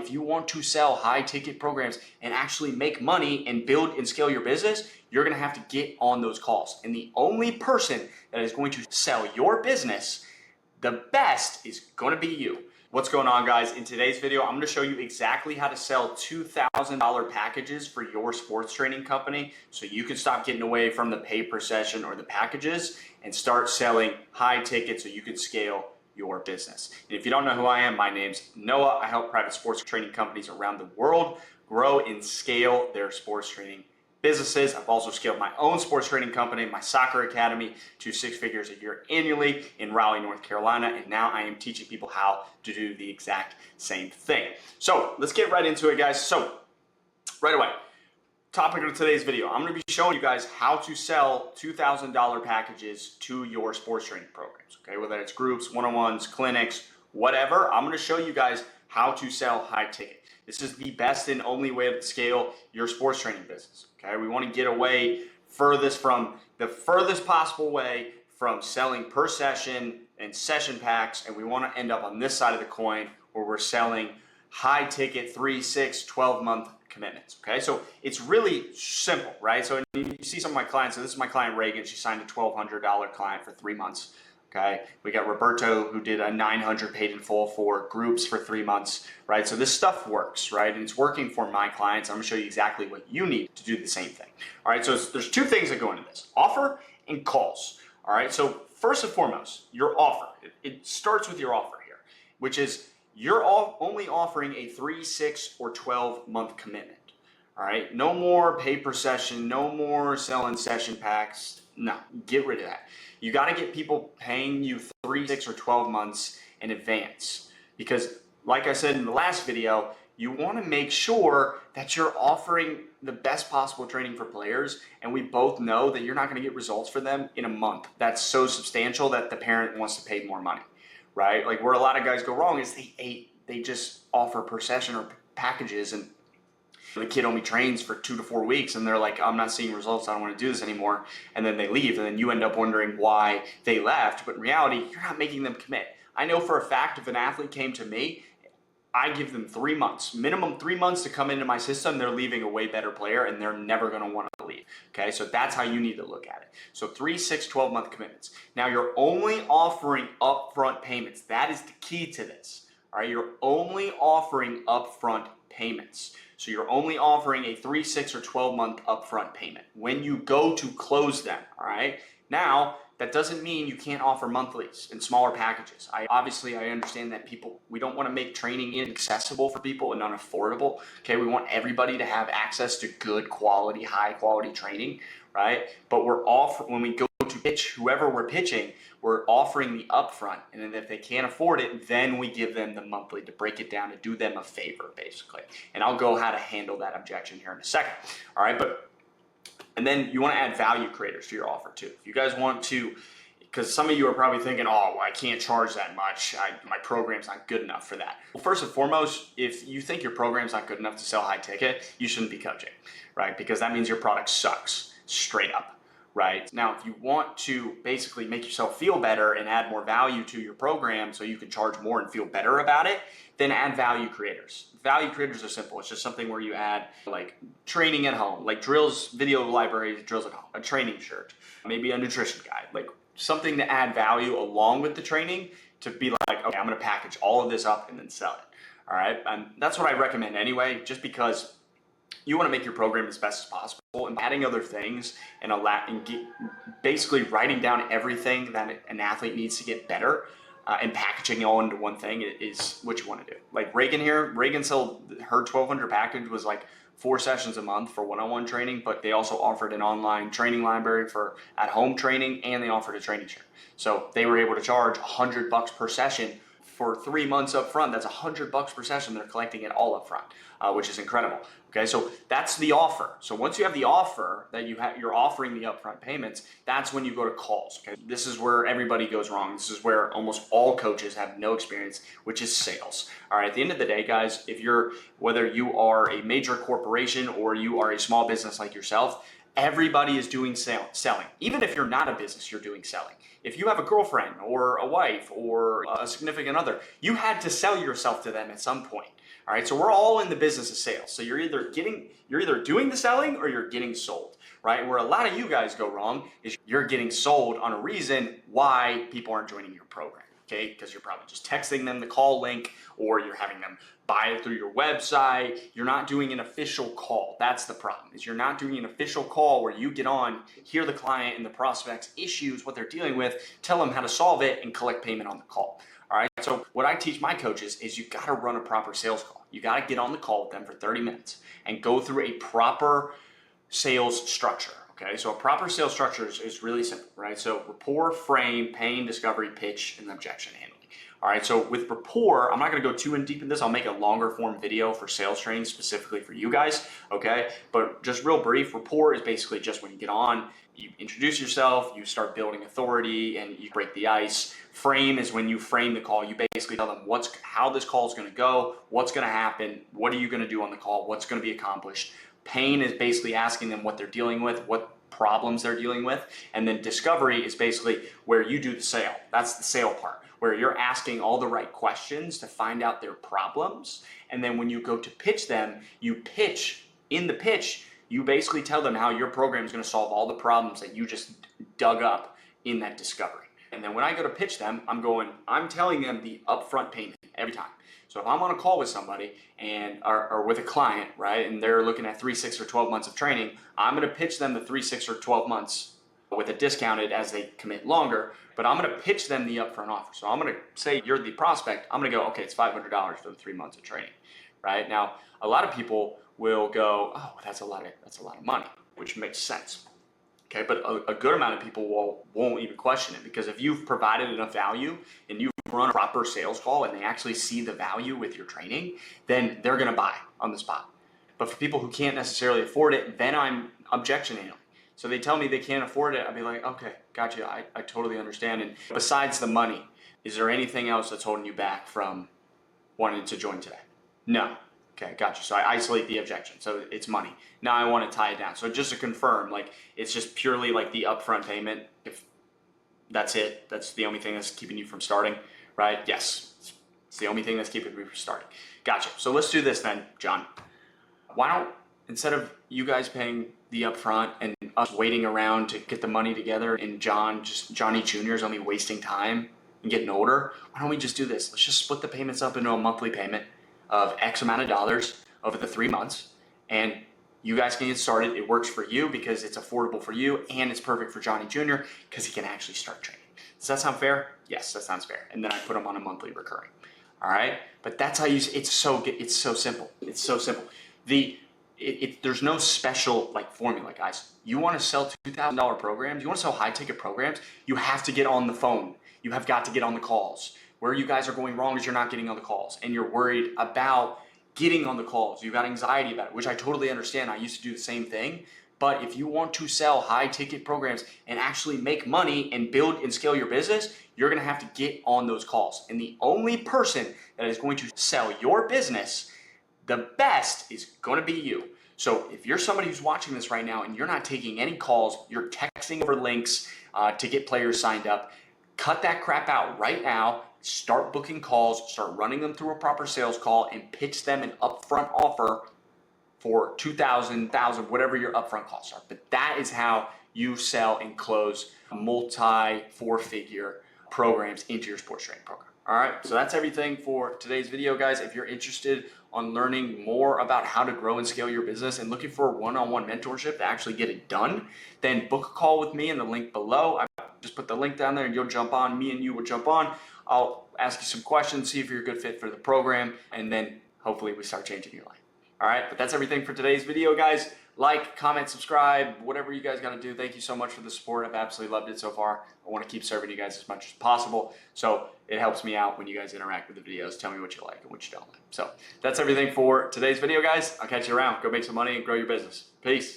if you want to sell high ticket programs and actually make money and build and scale your business, you're going to have to get on those calls. And the only person that is going to sell your business the best is going to be you. What's going on, guys? In today's video, I'm going to show you exactly how to sell $2,000 packages for your sports training company so you can stop getting away from the pay per session or the packages and start selling high tickets so you can scale your business. And if you don't know who I am, my name's Noah. I help private sports training companies around the world grow and scale their sports training businesses. I've also scaled my own sports training company, my soccer academy, to 6 figures a year annually in Raleigh, North Carolina. And now I am teaching people how to do the exact same thing. So let's get right into it, guys. So right away, topic of today's video, I'm going to be showing you guys how to sell $2,000 packages to your sports training programs. Okay, whether it's groups, one-on-ones, clinics, whatever, I'm going to show you guys how to sell high ticket. This is the best and only way to scale your sports training business. Okay, we want to get away from the furthest possible way from selling per session and session packs, and we want to end up on this side of the coin where we're selling high ticket 3, 6, 12-month commitments. Okay, so it's really simple, right? So you see some of my clients. So this is my client Reagan. She signed a $1,200 client for 3 months. Okay, we got Roberto who did a $900 paid in full for groups for 3 months, right? So this stuff works, right? And it's working for my clients. I'm gonna show you exactly what you need to do the same thing. All right, so there's 2 things that go into this: offer and calls. All right, so first and foremost, your offer. It starts with your offer here, which is you're only offering a 3, 6, or 12-month commitment. All right, no more pay per session, no more selling session packs. No, get rid of that. You got to get people paying you 3, 6, or 12 months in advance, because like I said in the last video, you want to make sure that you're offering the best possible training for players, and we both know that you're not going to get results for them in a month. That's so substantial that the parent wants to pay more money, right? Like where a lot of guys go wrong is they just offer per session or packages, and the kid only trains for 2 to 4 weeks and they're like, I'm not seeing results, I don't want to do this anymore. And then they leave, and then you end up wondering why they left. But in reality, you're not making them commit. I know for a fact if an athlete came to me, I give them 3 months, minimum 3 months to come into my system, they're leaving a way better player and they're never going to want to leave. Okay, so that's how you need to look at it. So 3, 6, 12-month commitments. Now you're only offering upfront payments. That is the key to this. All right, you're only offering upfront payments. So you're only offering a 3, 6, or 12-month upfront payment when you go to close them. All right. Now that doesn't mean you can't offer monthlies and smaller packages. I understand that we don't want to make training inaccessible for people and unaffordable. Okay, we want everybody to have access to good quality, high quality training, right? But when we go to pitch whoever we're pitching, we're offering the upfront, and then if they can't afford it, then we give them the monthly to break it down, to do them a favor, basically. And I'll go how to handle that objection here in a second. All right, and then you want to add value creators to your offer too. If you guys want to, because some of you are probably thinking, oh, well, I can't charge that much. My program's not good enough for that. Well, first and foremost, if you think your program's not good enough to sell high ticket, you shouldn't be coaching, right? Because that means your product sucks, straight up. Right. Now, if you want to basically make yourself feel better and add more value to your program so you can charge more and feel better about it, then add value creators. Value creators are simple. It's just something where you add like training at home, like drills, video library, drills at home, a training shirt, maybe a nutrition guide, like something to add value along with the training to be like, okay, I'm going to package all of this up and then sell it. All right. And that's what I recommend anyway, just because you want to make your program as best as possible, and adding other things and basically writing down everything that an athlete needs to get better and packaging it all into one thing is what you want to do. Like Reagan here, Reagan sold her $1,200 package was like 4 sessions a month for one-on-one training, but they also offered an online training library for at-home training, and they offered a training share. So they were able to charge $100 per session for 3 months up front. That's $100 per session. They're collecting it all up front, which is incredible. Okay, so that's the offer. So once you have the offer that you're offering the upfront payments, that's when you go to calls. Okay, this is where everybody goes wrong. This is where almost all coaches have no experience, which is sales. All right, at the end of the day, guys, whether you are a major corporation or you are a small business like yourself, everybody is doing selling. Even if you're not a business, you're doing selling. If you have a girlfriend or a wife or a significant other, you had to sell yourself to them at some point. All right, so we're all in the business of sales. So you're either doing the selling or you're getting sold, right? Where a lot of you guys go wrong is you're getting sold on a reason why people aren't joining your program. Okay, because you're probably just texting them the call link, or you're having them buy it through your website. You're not doing an official call. That's the problem, is you're not doing an official call where you get on, hear the client and the prospect's issues, what they're dealing with, tell them how to solve it, and collect payment on the call. All right, so what I teach my coaches is you got to run a proper sales call. You got to get on the call with them for 30 minutes and go through a proper sales structure. Okay, so a proper sales structure is really simple, right? So rapport, frame, pain, discovery, pitch, and objection handling. All right, so with rapport, I'm not gonna go too in deep in this. I'll make a longer form video for sales training specifically for you guys, okay? But just real brief, rapport is basically just when you get on, you introduce yourself, you start building authority, and you break the ice. Frame is when you frame the call. You basically tell them how this call is gonna go, what's gonna happen, what are you gonna do on the call, what's gonna be accomplished. Pain is basically asking them what they're dealing with, what problems they're dealing with. And then discovery is basically where you do the sale. That's the sale part, where you're asking all the right questions to find out their problems. And then when you go to pitch them, you pitch. In the pitch, you basically tell them how your program is going to solve all the problems that you just dug up in that discovery. And then when I go to pitch them, I'm telling them the upfront payment every time. So if I'm on a call with somebody or with a client, right, and they're looking at 3, 6, or 12 months of training, I'm going to pitch them the 3, 6, or 12 months with a discounted as they commit longer, but I'm going to pitch them the upfront offer. So I'm going to say you're the prospect. I'm going to go, okay, it's $500 for the 3 months of training, right? Now, a lot of people will go, oh, that's a lot of money, which makes sense. Okay, but a good amount of people won't even question it, because if you've provided enough value and you've run a proper sales call and they actually see the value with your training, then they're going to buy on the spot. But for people who can't necessarily afford it, then I'm objection handling. So they tell me they can't afford it. I'd be like, okay, gotcha. I totally understand. And besides the money, is there anything else that's holding you back from wanting to join today? No. Okay, gotcha. So I isolate the objection. So it's money. Now I want to tie it down. So just to confirm, like, it's just purely like the upfront payment. If that's it, that's the only thing that's keeping you from starting, right? Yes, it's the only thing that's keeping me from starting. Gotcha. So let's do this then, John. Why don't, instead of you guys paying the upfront and us waiting around to get the money together, and Johnny Jr. is only wasting time and getting older, why don't we just do this? Let's just split the payments up into a monthly payment of X amount of dollars over the 3 months, and you guys can get started. It works for you because it's affordable for you, and it's perfect for Johnny Jr. because he can actually start training. Does that sound fair? Yes, that sounds fair. And then I put him on a monthly recurring. All right, but that's how it's so simple. It's so simple. There's no special like formula, guys. You want to sell $2,000 programs, you want to sell high ticket programs, you have to get on the phone. You have got to get on the calls. Where you guys are going wrong is you're not getting on the calls, and you're worried about getting on the calls. You've got anxiety about it, which I totally understand. I used to do the same thing. But if you want to sell high ticket programs and actually make money and build and scale your business, you're going to have to get on those calls. And the only person that is going to sell your business the best is going to be you. So if you're somebody who's watching this right now and you're not taking any calls, you're texting over links to get players signed up, cut that crap out right now. Start booking calls, start running them through a proper sales call, and pitch them an upfront offer for $2,000, $1,000, whatever your upfront costs are. But that is how you sell and close multi-4-figure programs into your sports training program. All right, so that's everything for today's video, guys. If you're interested on learning more about how to grow and scale your business and looking for one-on-one mentorship to actually get it done, then book a call with me in the link below. I just put the link down there and you'll jump on. Me and you will jump on. I'll ask you some questions, see if you're a good fit for the program, and then hopefully we start changing your life. All right, but that's everything for today's video, guys. Like, comment, subscribe, whatever you guys got to do. Thank you so much for the support. I've absolutely loved it so far. I want to keep serving you guys as much as possible. So it helps me out when you guys interact with the videos. Tell me what you like and what you don't like. So that's everything for today's video, guys. I'll catch you around. Go make some money and grow your business. Peace.